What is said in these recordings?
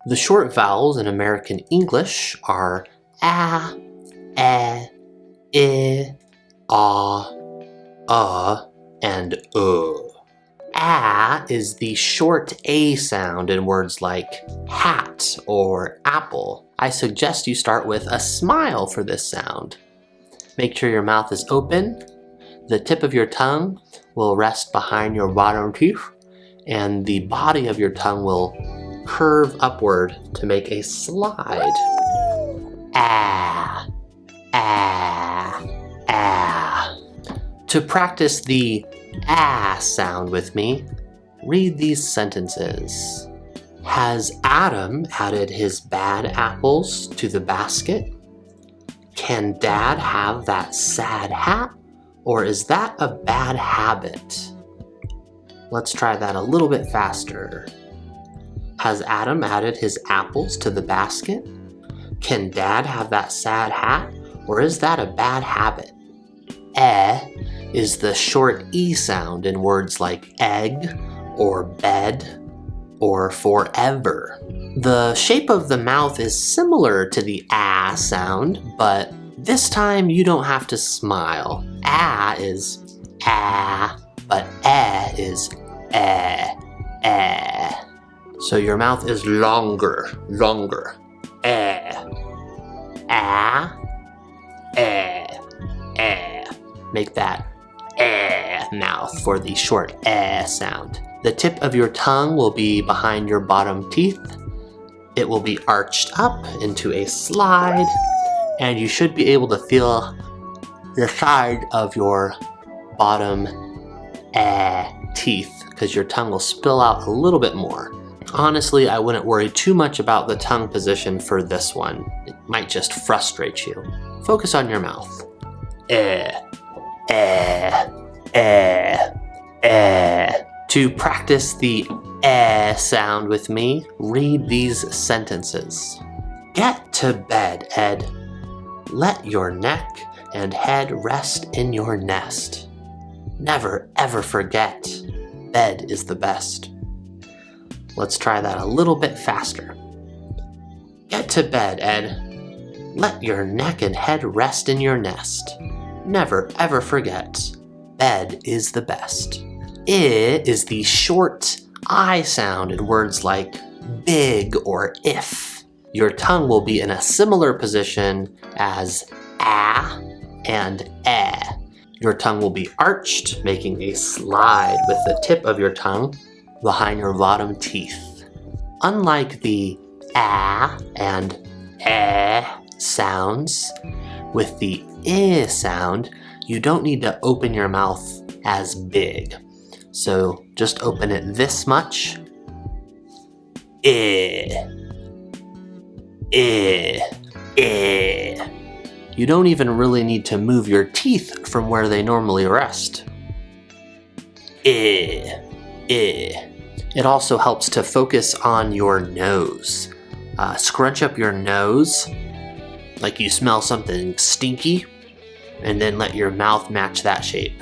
The short vowels in American English are a, e, I, and A is the short A sound in words like hat or apple. I suggest you start with a smile for this sound. Make sure your mouth is open. The tip of your tongue will rest behind your bottom teeth, and the body of your tongue will curve upward to make a slide. Ah, ah, ah. To practice the ah sound with me, read these sentences. Has Adam added his bad apples to the basket? Can Dad have that sad hat? Or is that a bad habit? Let's try that a little bit faster. Has Adam added his apples to the basket? Can Dad have that sad hat? Or is that a bad habit? Is the short E sound in words like egg or bed or forever. The shape of the mouth is similar to the ah sound, but this time you don't have to smile. Ah is ah, but is eh. So your mouth is longer. Ah, Make that mouth for the short sound. The tip of your tongue will be behind your bottom teeth. It will be arched up into a slide, and you should be able to feel the side of your bottom teeth because your tongue will spill out a little bit more. Honestly, I wouldn't worry too much about the tongue position for this one. It might just frustrate you. Focus on your mouth. To practice the sound with me, read these sentences. Get to bed, Ed. Let your neck and head rest in your nest. Never ever forget, bed is the best. Let's try that a little bit faster. Get to bed, Ed. Let your neck and head rest in your nest. Never ever forget, bed is the best. I is the short I sound in words like big or if. Your tongue will be in a similar position as ah and eh. Your tongue will be arched, making a slide with the tip of your tongue behind your bottom teeth. Unlike the ah and eh sounds, with the I sound, you don't need to open your mouth as big. So just open it this much. You don't even really need to move your teeth from where they normally rest. It also helps to focus on your nose. Scrunch up your nose like you smell something stinky, and then let your mouth match that shape.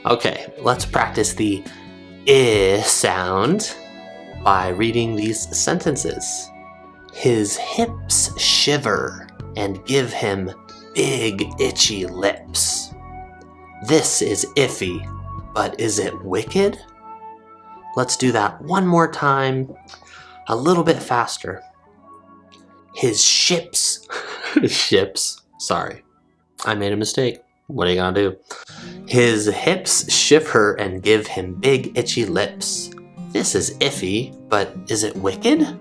Okay, let's practice the sound by reading these sentences. His hips shiver and give him big itchy lips. This is iffy, but is it wicked? Let's do that one more time, a little bit faster. His ships, sorry, I made a mistake. What are you gonna do? His hips shiver and give him big itchy lips. This is iffy, but is it wicked?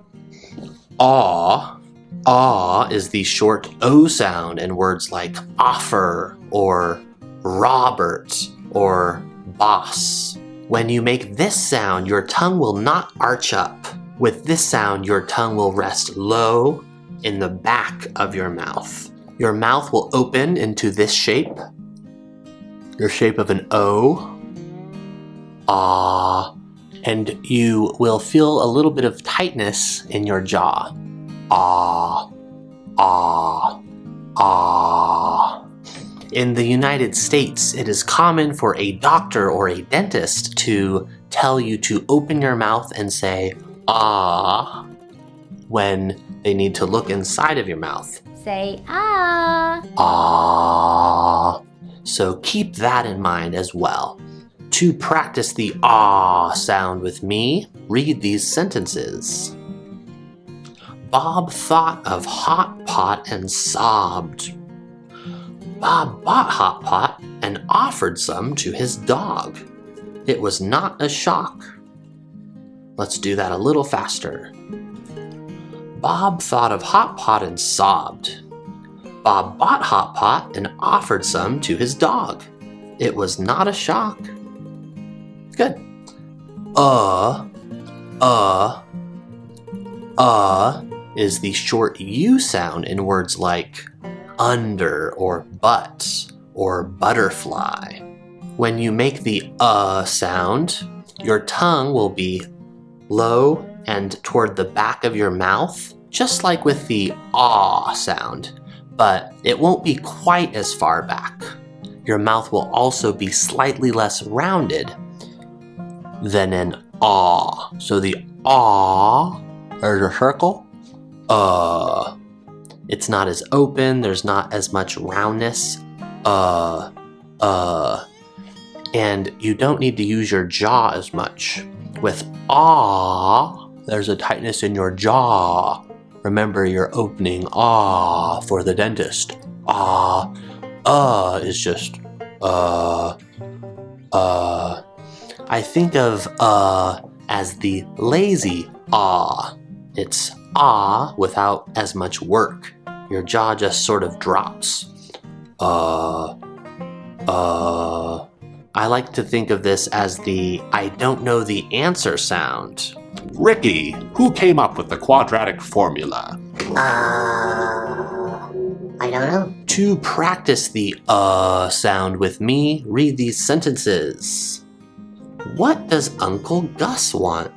Aw is the short O sound in words like offer or Robert or boss. When you make this sound, your tongue will not arch up. With this sound, your tongue will rest low in the back of your mouth. Your mouth will open into this shape, your shape of an O, ah, and you will feel a little bit of tightness in your jaw. Ah, ah, ah. In the United States, it is common for a doctor or a dentist to tell you to open your mouth and say, ah, when they need to look inside of your mouth. Say, ah. Ah. So keep that in mind as well. To practice the ah sound with me, read these sentences. Bob thought of hot pot and sobbed. Bob bought hot pot and offered some to his dog. It was not a shock. Let's do that a little faster. Bob thought of hot pot and sobbed. Bob bought hot pot and offered some to his dog. It was not a shock. Good. Is the short U sound in words like under or but or butterfly. When you make the sound, your tongue will be low and toward the back of your mouth, just like with the ah sound, but it won't be quite as far back. Your mouth will also be slightly less rounded than an ah. So the ah, there's a circle. It's not as open, there's not as much roundness. And you don't need to use your jaw as much. With ah, there's a tightness in your jaw. Remember, you're opening ah for the dentist. Ah, is just I think of as the lazy ah. It's ah without as much work. Your jaw just sort of drops. I like to think of this as the I don't know the answer sound. Ricky, who came up with the quadratic formula? I don't know. To practice the sound with me, read these sentences. What does Uncle Gus want?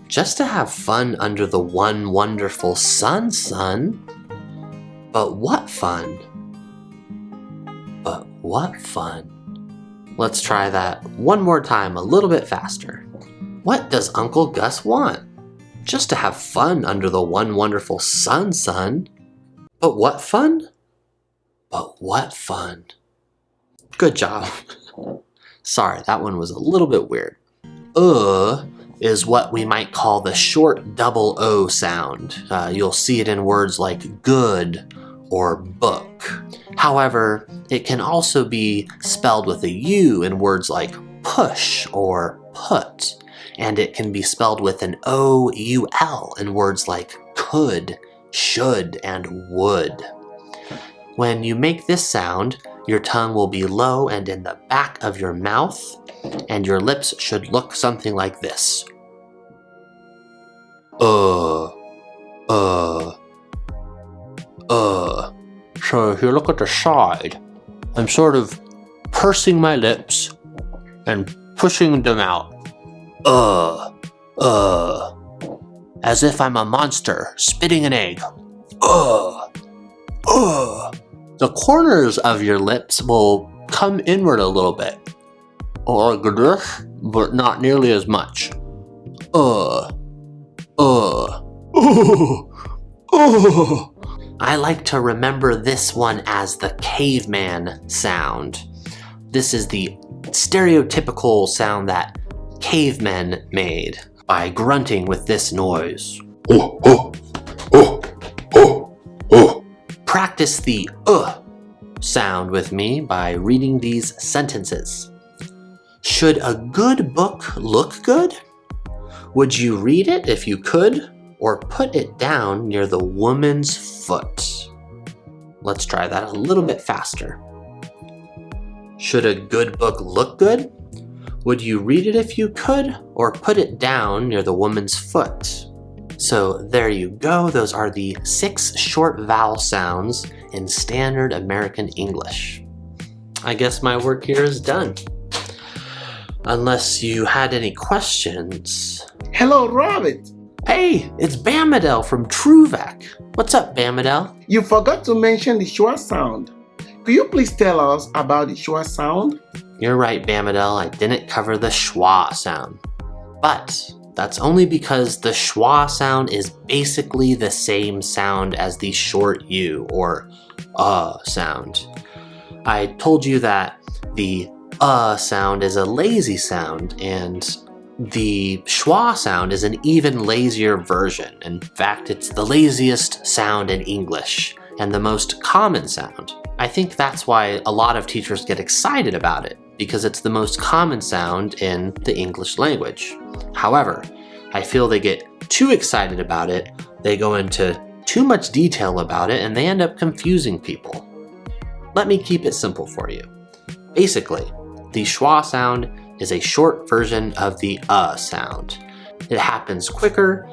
Just to have fun under the one wonderful sun, son. But what fun? But what fun? Let's try that one more time, a little bit faster. What does Uncle Gus want? Just to have fun under the one wonderful sun, son. But what fun? But what fun? Good job. Sorry, that one was a little bit weird. Is what we might call the short double O sound. You'll see it in words like good or book. However, it can also be spelled with a U in words like push or put, and it can be spelled with an O-U-L in words like could, should, and would. When you make this sound, your tongue will be low and in the back of your mouth, and your lips should look something like this. So if you look at the side, I'm sort of pursing my lips and pushing them out. As if I'm a monster spitting an egg. The corners of your lips will come inward a little bit. Or like this, but not nearly as much. I like to remember this one as the caveman sound. This is the stereotypical sound that cavemen made by grunting with this noise. Practice the sound with me by reading these sentences. Should a good book look good? Would you read it if you could, or put it down near the woman's foot? Let's try that a little bit faster. Should a good book look good? Would you read it if you could, or put it down near the woman's foot? So there you go. Those are the 6 short vowel sounds in standard American English. I guess my work here is done. Unless you had any questions. Hello, Rabbit. Hey, it's Bamadel from TrueVac. What's up, Bamadel? You forgot to mention the schwa sound. Could you please tell us about the schwa sound? You're right, Bamidel, I didn't cover the schwa sound. But that's only because the schwa sound is basically the same sound as the short U or sound. I told you that the sound is a lazy sound, and the schwa sound is an even lazier version. In fact, it's the laziest sound in English and the most common sound. I think that's why a lot of teachers get excited about it, because it's the most common sound in the English language. However, I feel they get too excited about it, they go into too much detail about it, and they end up confusing people. Let me keep it simple for you. Basically, the schwa sound is a short version of the sound. It happens quicker,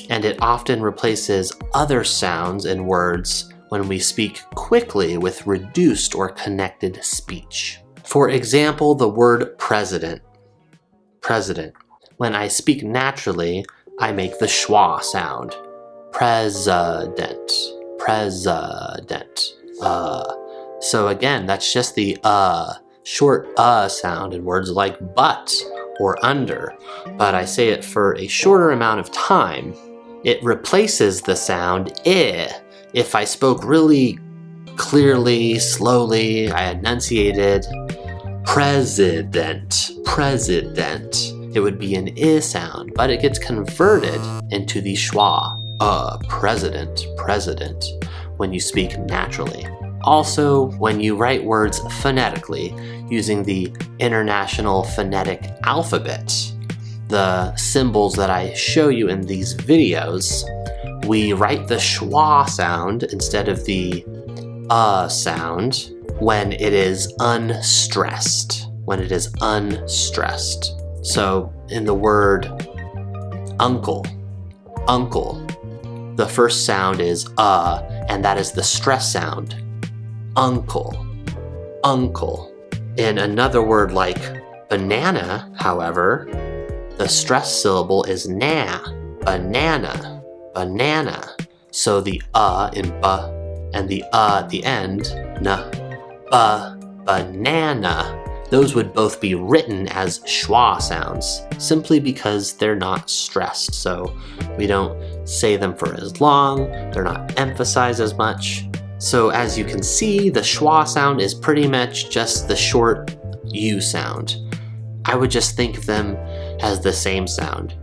and it often replaces other sounds in words when we speak quickly with reduced or connected speech. For example, the word president. President. When I speak naturally, I make the schwa sound. President. President. So again, that's just the short sound in words like but or under, but I say it for a shorter amount of time. It replaces the sound I. If I spoke really clearly, slowly, I enunciated president, president, it would be an I sound, but it gets converted into the schwa, president, president, when you speak naturally. Also, when you write words phonetically using the International Phonetic Alphabet, the symbols that I show you in these videos, we write the schwa sound instead of the sound when it is unstressed. When it is unstressed. So in the word uncle, uncle, the first sound is and that is the stress sound. Uncle, uncle. In another word like banana, however, the stress syllable is na, banana. Banana. So the in ba and the at the end, na, banana. Those would both be written as schwa sounds, simply because they're not stressed. So we don't say them for as long, they're not emphasized as much. So as you can see, the schwa sound is pretty much just the short U sound. I would just think of them as the same sound.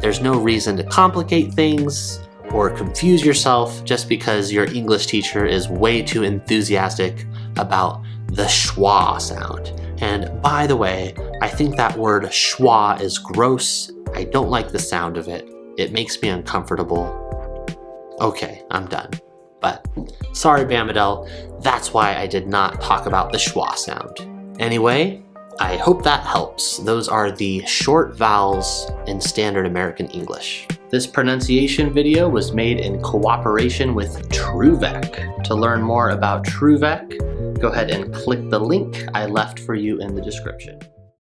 There's no reason to complicate things or confuse yourself just because your English teacher is way too enthusiastic about the schwa sound. And by the way, I think that word schwa is gross. I don't like the sound of it. It makes me uncomfortable. Okay, I'm done. But sorry, Bamidel, that's why I did not talk about the schwa sound. Anyway, I hope that helps. Those are the short vowels in Standard American English. This pronunciation video was made in cooperation with TruVec. To learn more about TruVec, go ahead and click the link I left for you in the description.